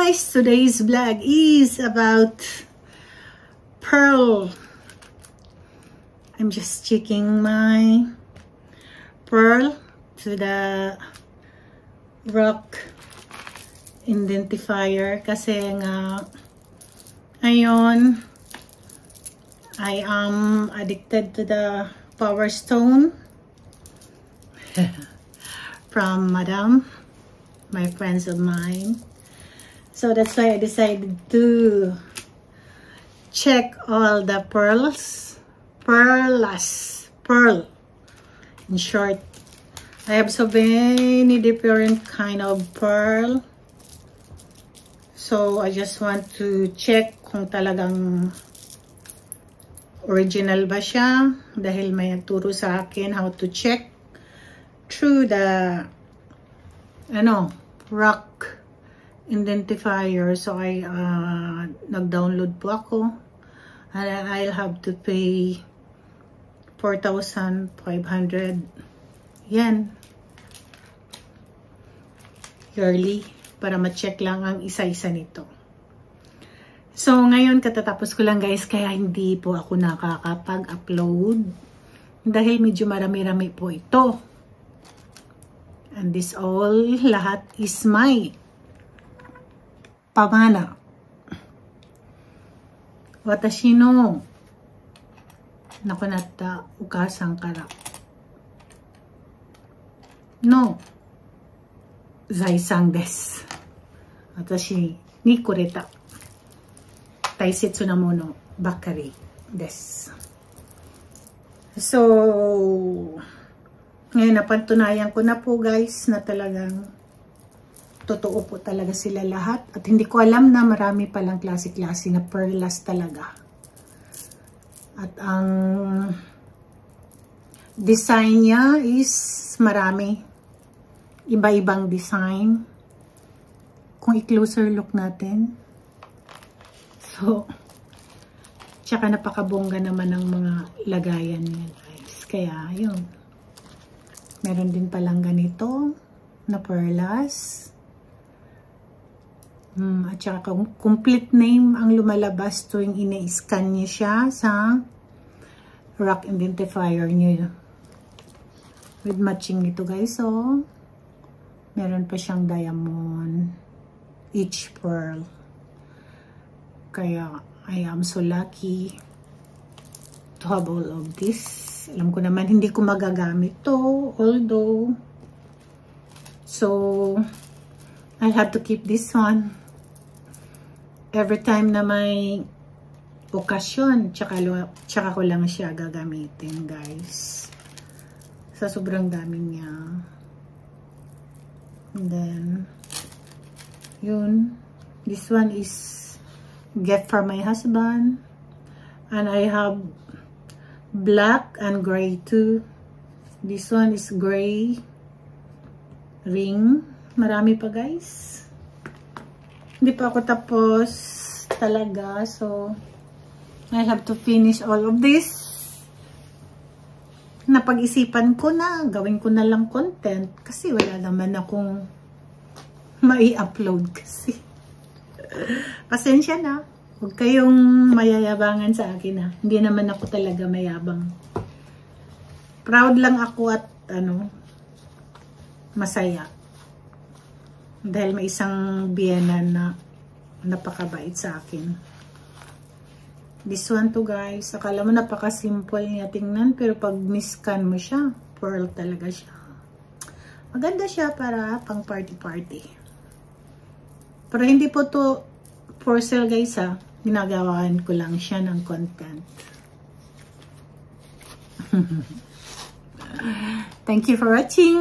guys, today's vlog is about pearl. I'm just checking my pearl to the rock identifier kasi nga ngayon I am addicted to the Power Stone from Madam, my friends of mine. So that's why I decided to check all the pearl in short. I have so many different kind of pearl, so I just want to check kung talagang original ba siya, dahil may nagturo sa akin how to check through the rock identifier. So I nag-download po ako, and I'll have to pay 4,500 yen yearly para ma-check lang ang isa-isa nito. So ngayon katatapos ko lang guys, kaya hindi po ako nakakapag-upload dahil medyo marami-rami po ito. And this all, lahat is my pamana. Watashi no nakunatta ukasan kara no zaisan desu. Watashi ni kureta taisetsu na mono bakari desu. So ngayon napatunayan ko na po guys na talagang totoo po talaga sila lahat. At hindi ko alam na marami palang klase-klase na pearlas talaga. At ang design niya is marami. Iba-ibang design. Kung i-closer look natin. So, tsaka napakabongga naman ng mga lagayan niya guys. Kaya, yun. Meron din palang ganito na pearlas. At saka complete name ang lumalabas tuwing ina-scan niya siya sa rock identifier niya. With matching nito guys, so meron pa siyang diamond each pearl. Kaya I am so lucky to have all of this. Alam ko naman hindi ko magagamit to, although so I'll have to keep this one every time na may okasyon, tsaka ko lang siya gagamitin guys, sa sobrang dami niya. And then yun, this one is gift for my husband, and I have black and gray too. This one is gray ring. Marami pa guys. Hindi pa ako tapos talaga. So, I have to finish all of this. Napag-isipan ko na, gawin ko na lang content. Kasi wala naman akong mai-upload kasi. Pasensya na. Huwag kayong mayayabangan sa akin ha. Hindi naman ako talaga mayabang. Proud lang ako at masaya. Dahil may isang biyenan na napakabait sa akin. This one to guys, akala mo napaka-simple niya tingnan, pero pag miscan mo siya, pearl talaga siya. Maganda siya para pang party-party. Pero hindi po to for sale guys ha. Ginagawaan ko lang siya ng content. Thank you for watching.